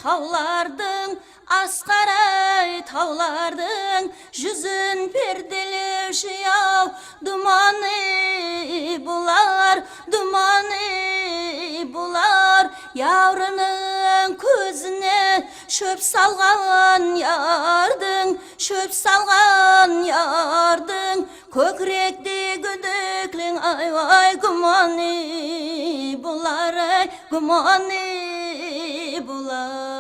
tağlardın, asqaray tağlardın, yüzün perdelevşi yav, dumanı bular, dumanı bular, yavrının közüne şöp salgan yardın, şöp salgan yardın, kökrekde güdüklün ay vay gumanı bular, ay gumanı bular.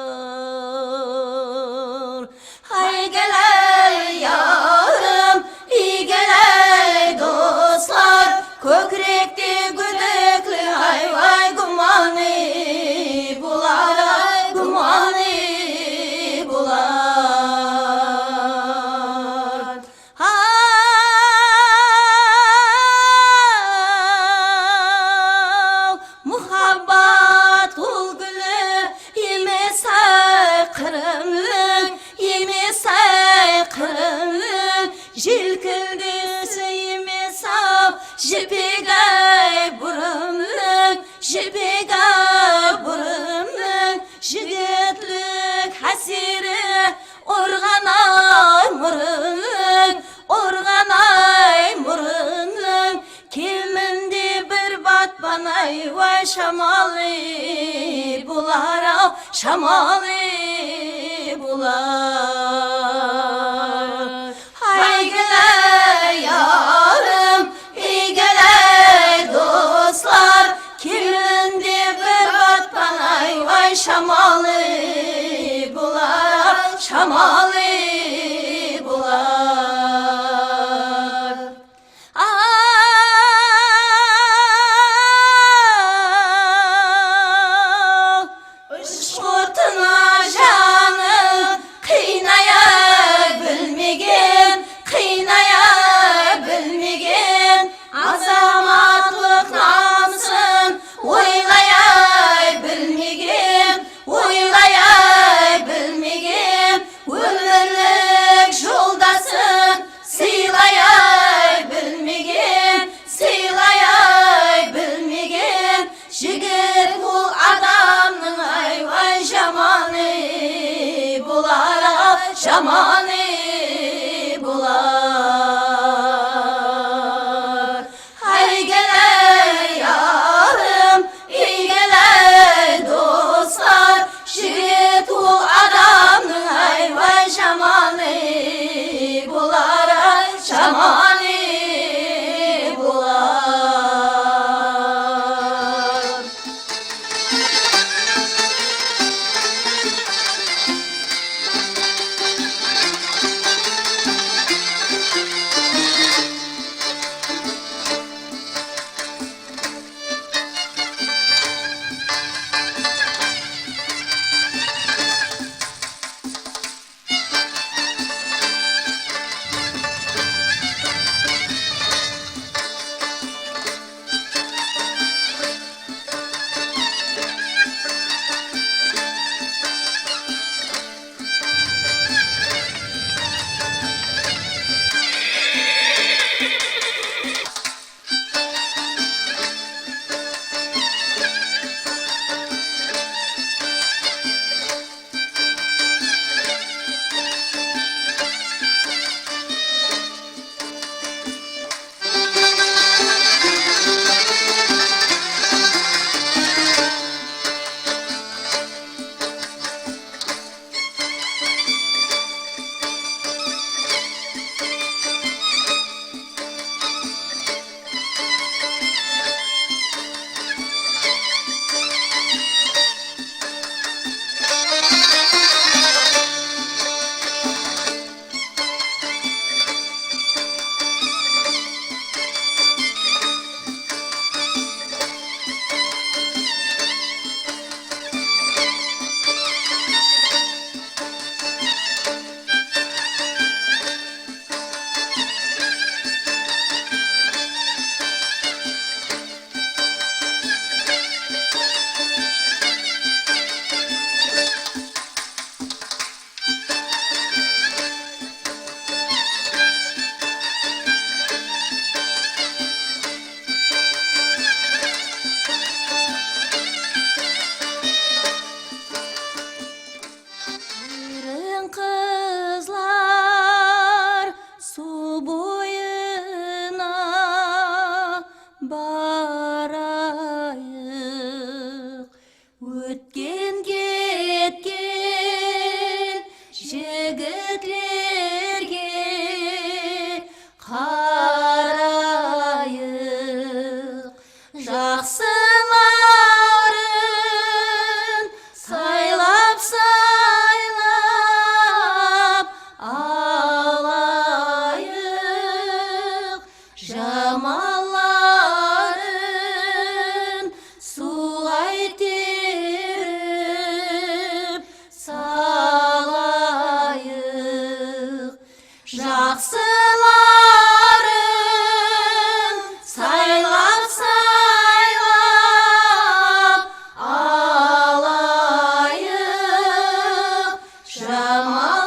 Hay gele yarım, iyi gele dostlar, kökrekte güdüklü ay vay gumanı bular, ay gumanı bular. Ha muhabbat ul gülü yemesay kırımın, yemesay kırımın, jilkildisi yemesay jipegay burumın, jipegay burumın, jigitlik hasiri organay murun, organay murun, kimindi bir batbanay vay şamalı bular, şamalı bular. Hay gele yarım, iyi gele dostlar, kimindi bir batbanay vay şamalı bular, şamalı bular. Işkotuna canım kıynay Şamalların suğa itirip salayık. Жақсыларын сайлап алайық. Жамаларын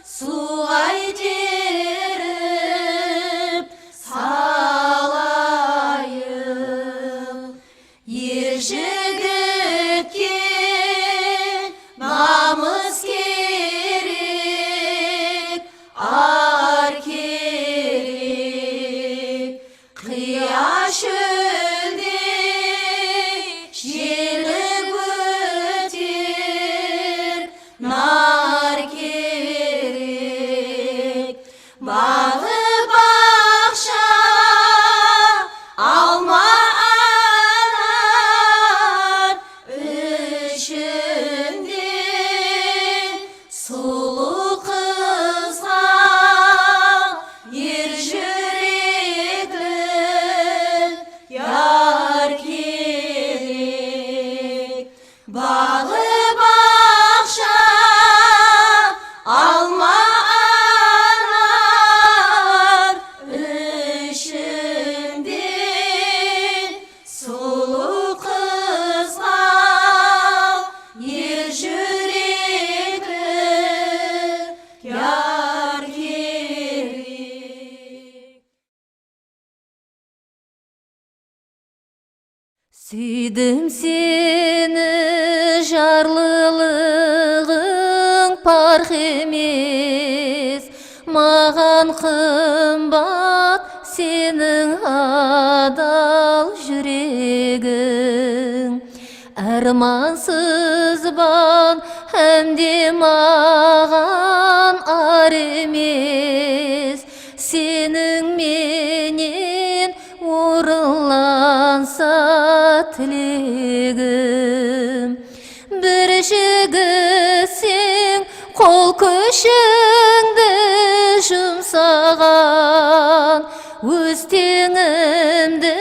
суға итеріп салайық. Ер жігітке намыс керек, ар керек. Қия шөлде желік өтер, нар керек. Бағы бақша алма анар ішінде сұлу қызға ер жүректі яр керек. Бағы бақша алма анар ішінде сұлу қызға ер жүректі яр керек. Сүйдім сені, жарлылығың парқ емес, маған қымбат сенің адал жүрегің. Армансызбан әмде маған ар емес, сенің менен орынланса тілегім. Бір жігітсең қол күшіңді жұмсаған, өз теңімді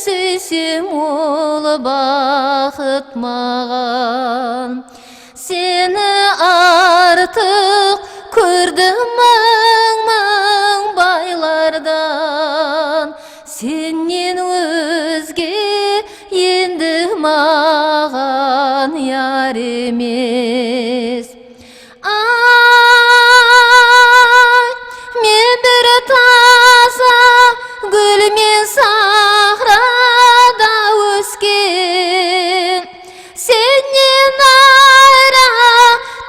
сүйсем ол бақыт маған. Сені артық көрдім мың байлардан, сенен өзге енді маған яр емес. Ай, мен бір таза гүлмен сахрада өскен, сенен айра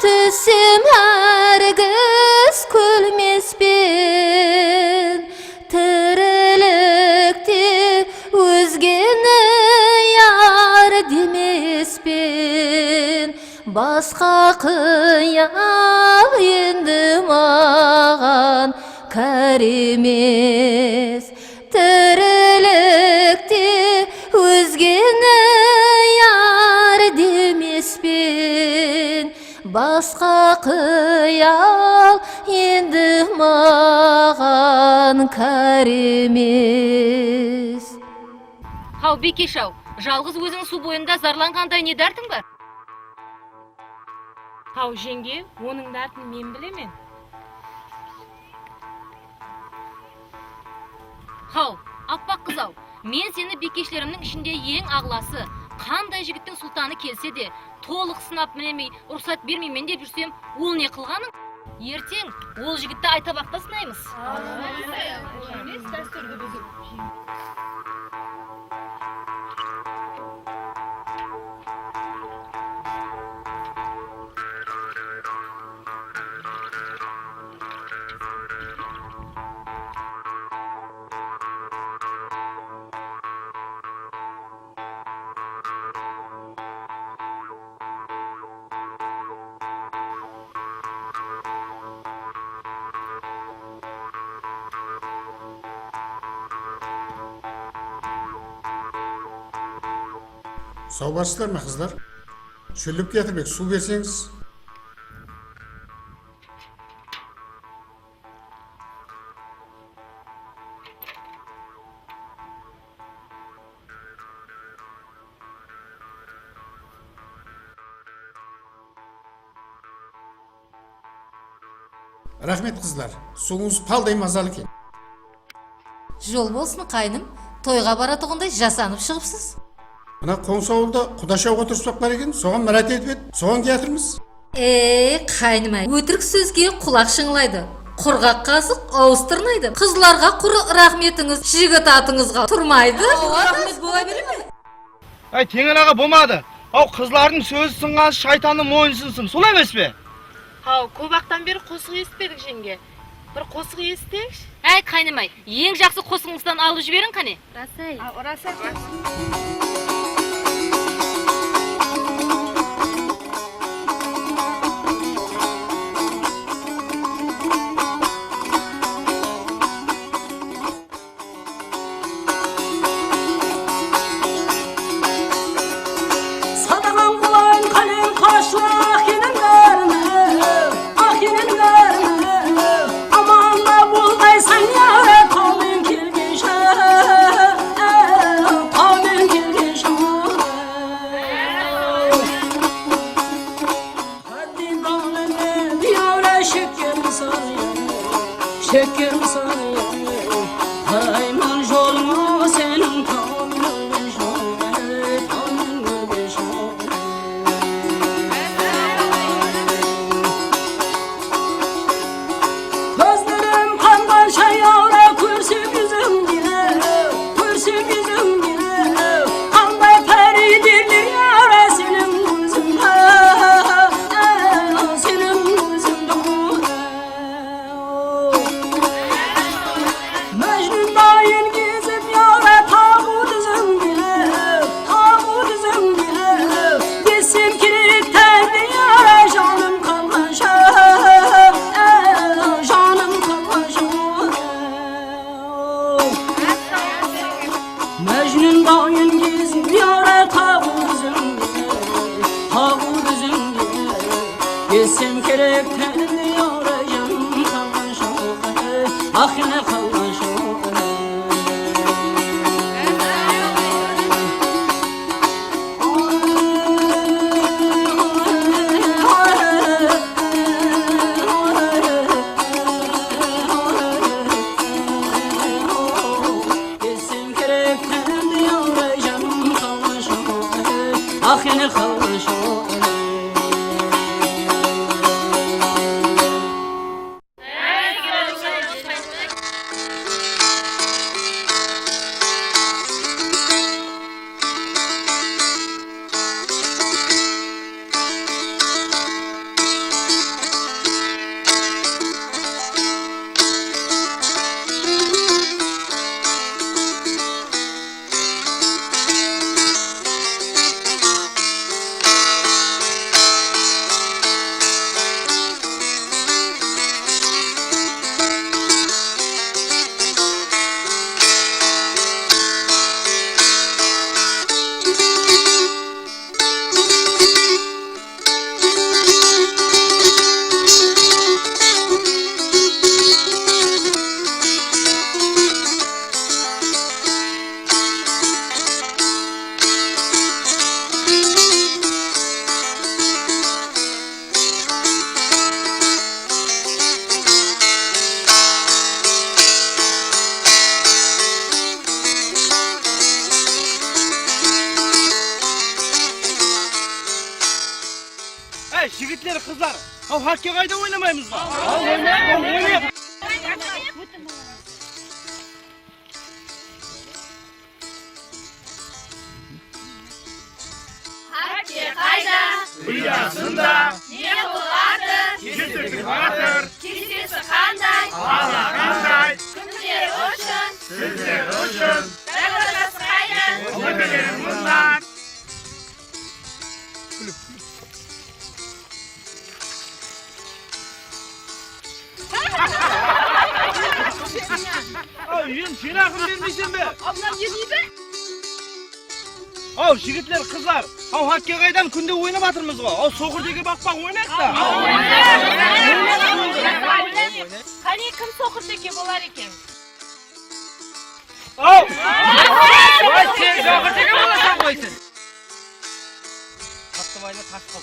түсем әргіз күлмеспен. Тірілікте өзгені яр демеспен, басқа қиял енді маған кәр емес. Тірілікте өзгені яр демеспен, басқа қиял енді маған кәр емес. Хау Бекеш-ау, жалғыз өзің су бойында зарланғандай не дәртің бар? Хау жеңге, оның дәртін мен білемен. Хау, аппақ қыз-ау, мен сені Бекешлерімнің ішінде ең ағласы, қандай жігіттің сұлтаны келсе де, толық сынап мінемей, рұқсат бермеймен деп жүрсем, ол не қылғаның? Ертең ол жігітті айтабақта сынаймыз. Сау барсыздар ма қыздар? Шөліп кетірбек, су берсеңіз. Rahmet kızlar. Suğunuz palday mazalı ekan. Жол болсын қайным, тойға баратығындай жасанып шығыпсыз. Мына Қоңсы ауылда Құдашауға тұрыспақ бар екен, соған мәрат етіп еді, соған келтірміз. Қайным-ай, өтірік сөзге құлақ шыңлайды. Құрғақ қасық ауыз тырнайды. Қызларға құр рахметіңіз жігіт атыңызға тұрмайды. Рахмет бола бере ме? Ай, теңел болмады. Ау, қызлардың сөзі сынған шайтанның мойны сынсын, сол емес пе? Ау, көп вақтан бері қосық естіпедік жеңге. Бір қосық естейікші. Әй қайнымай, ең жақсы қосыңыздан алып жіберін қане. Расай. Расай. Sadağın kulağın kalem kaşlı ahinin verme, ahinin verme. Aman da buldaysan yâre tavın kilgişe, tavın kilgişe. Hadi dağılın yâre şeker sarıyor, şeker sarıyor. Hayman jolma senin tavın kilgişe, tavın kilgişe. Gözlerim kandan şayara kürsüm yüzümde, kürsüm yüzümde. Kanday peridirdir yara senin yüzümde, senin yüzümde. Mecnun dayın gezip yara tabu düzümde, tabu düzümde. Geçsim kirikten yara canım kalkan canım kalkan Mecnun dayın gezip yara tabu düzümde, tabu düzümde. Geçsim kirikten yara canım kalkan ah ne kalkan Geçsim kerekten yavru canım kalmış ah ne kalmış Ey, жігіттер, қыздар, ау, хоккей қайда ойнамаймыз ба? Ойнайық. Ұясында Не болады? жетістік батыр, Кестесі қандай? ала қандай, Күндер үшін, сіздер үшін, дәуірдасы қайда? өтелерің мұндан. Ау, ен сен ақын бермейсен бе? Абынан жемейді? Ау, жігітлер, қыздар, ау, хоккей қайдан күнде ойнап жатырмыз ғой. Ау, соқырдегі бақпақ ойнайық та. Қане кім соқыр теке болар екен? Ау! Ай, сен соқырдегі боласың қойсын. Қаттыбайды тас қыл.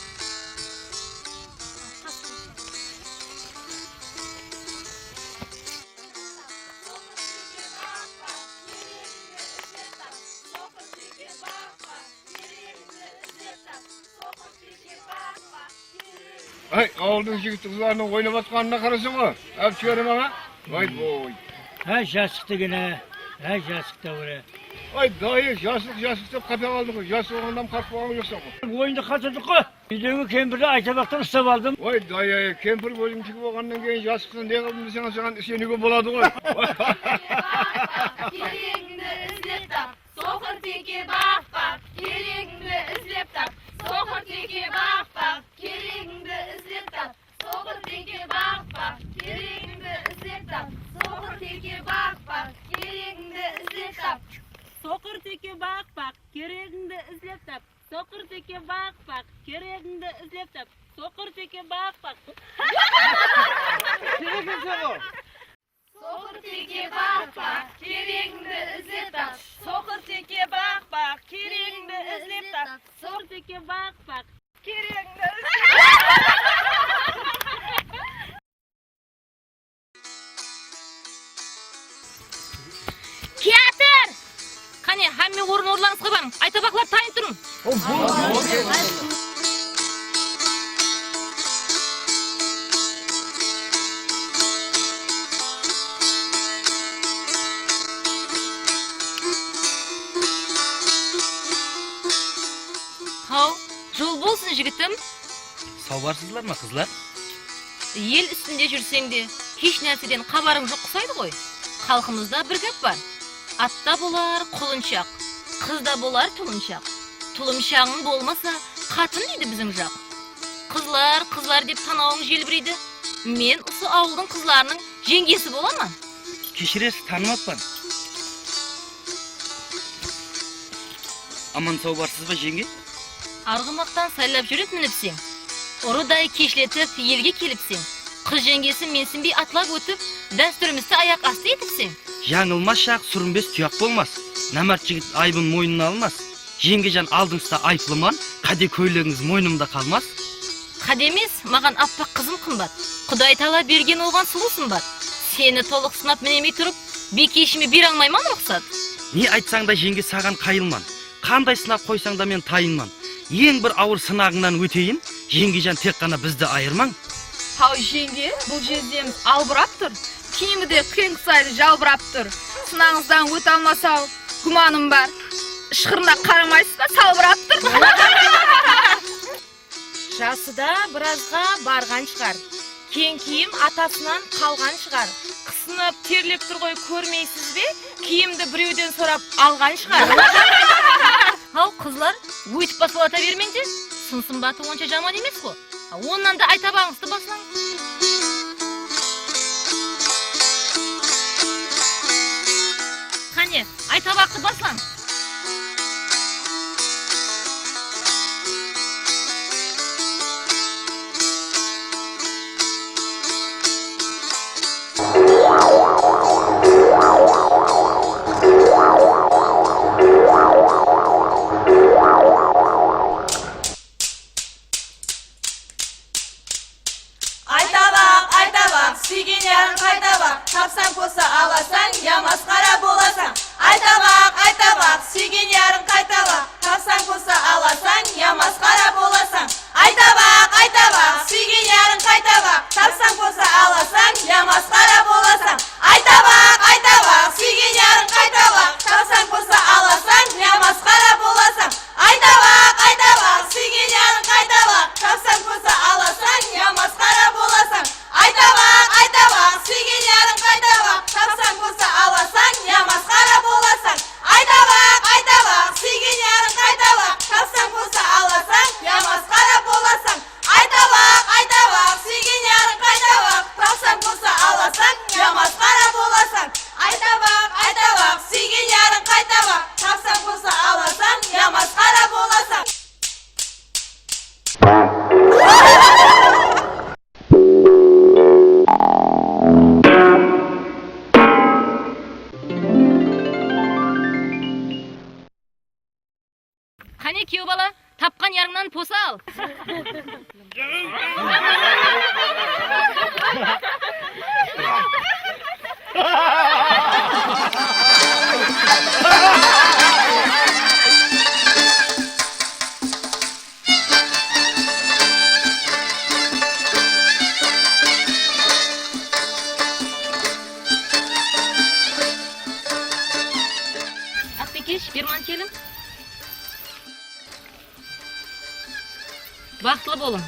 Ay, avluda jigit kızlarının oynap atkanına karasın mı? Hep çıkarım ama. Vay boy. Ha jasıktı gene. Ha jasıktı oraya. Ay dayı yastık da kapak aldık. Yastık ondan kalkmağın yoksa mı? Bu oyunda kaçırdık o. Yüzüğümü kempirde Aytabak'tan ısıp aldım. Vay dayı kempir gözüm çıkıp olandan keyin yastıktan diye kaldın desene sana seni boladı koy. Keringni izlep tap, so'qir teki baq baq. Keringni izlep tap, so'qir teki baq baq. Keringni izlep tap, so'qir teki baq baq. Keringni izlep tap, so'qir teki baq baq. Keringni izlep tap. Soqir teki baq baq, keregingni izlep tap. Soqir teki baq baq, keregingni izlep tap. Soqir teki baq baq. So'qir teki baq baq. Keringni izlep tap. Soqir teki baq baq, keregingni izlep tap. Soqir teki baq baq, keregingni Teatr! Qani, hamma o'rningizga boring. Aytabaqlar tayinib turing. Hav, jol bo'lsin jigitim. Savarsızlar mı kızlar? Yel üstünde жүрсең de hiç нәрседен xabarың жоқ құсайды ғой. Халқымызда бір гәп бар. Атта болар құлыншақ, қызда болар тұлымшақ. Тұлымшағың болмаса, қатын дейді біздің жақ. Қызлар деп танауың желбірейді. Мен осы ауылдың қызларының жеңгесі боламын. Kişiresi tanımappan. Aman savarsız mı jenge? Арғымақтан сайлап жүріп мініпсең. Ұрыдай кешілетіп, елге келіпсең. Қыз жеңгесі менсінбей атлап өтіп, дәстүрімізді аяқ асты етіпсең. Жаңылмас шақ сүрінбес тұяқ болмас. Намарт жігіт айбын мойнына алмас. Жеңгежан алдыңызда айыплыман, қаде көйлегіңіз мойнымда қалмас. Қадемес, маған аппақ қызым қымбат. Құдай тағала берген оған сұлу сымбат. Сені толық сынап мінемей тұрып, бекешіме бер алмайман рұқсат. Не айтсаң да жеңге саған қайылман. Қандай сынап қойсаң да мен тайынман. Ең бір ауыр сынағыңнан өтейін, жеңгежан тек қана бізді айырмаң. Хау жеңге, бұл жездеміз албырап тұр. Киімі де қиын-қысайды жалбырап тұр. Сынағыңыздан өте алмасау, күманым бар. Шықырына қарамайсыз ба, салбырап тұр. Жасыда біразға барған шығар. Кең киім атасынан қалған шығар. Қысынып терлеп тұр ғой, көрмейсіз бе? Киімді біреуден сорап алған шығар. Ал қызлар, өйтіп басылата бермеңдер. Сын сымбаты онша жаман емес қой. Оннан да айтабағыңызды басылаң. Қане, айтабақты басылаң. Сүйген ярын қайта бақ, тапсаң қоса аласаң, я масқара боласаң. Айта бақ, сүйген ярын қайта бақ, тапсаң қоса аласаң, я масқара боласаң. Айта бақ, сүйген ярын қайта бақ, тапсаң қоса аласаң, я масқара боласаң. Айта бақ, сүйген ярын қайта бақ, тапсаң қоса аласаң, я масқара боласаң. Айта бақ, сүйген ярын қайта бақ, тапсаң қоса аласаң, я масқара боласаң. Айта бақ, сүйген ярын қайта бақ, тапсаң қоса аласаң, я масқара боласың. Айта бақ, сүйген ярын қайта бақ, тапсаң қоса аласаң, я масқара боласың. Айта бақ, сүйген ярын қайта бақ, тапсаң қоса аласаң, я масқара боласың. Айта бақ, сүйген ярын қайта бақ, тапсаң қоса аласаң, я масқара боласың. Қане күйеу бала, тапқан ярыңнан поса ал. Еш, Берман келін. Бақытлы болың.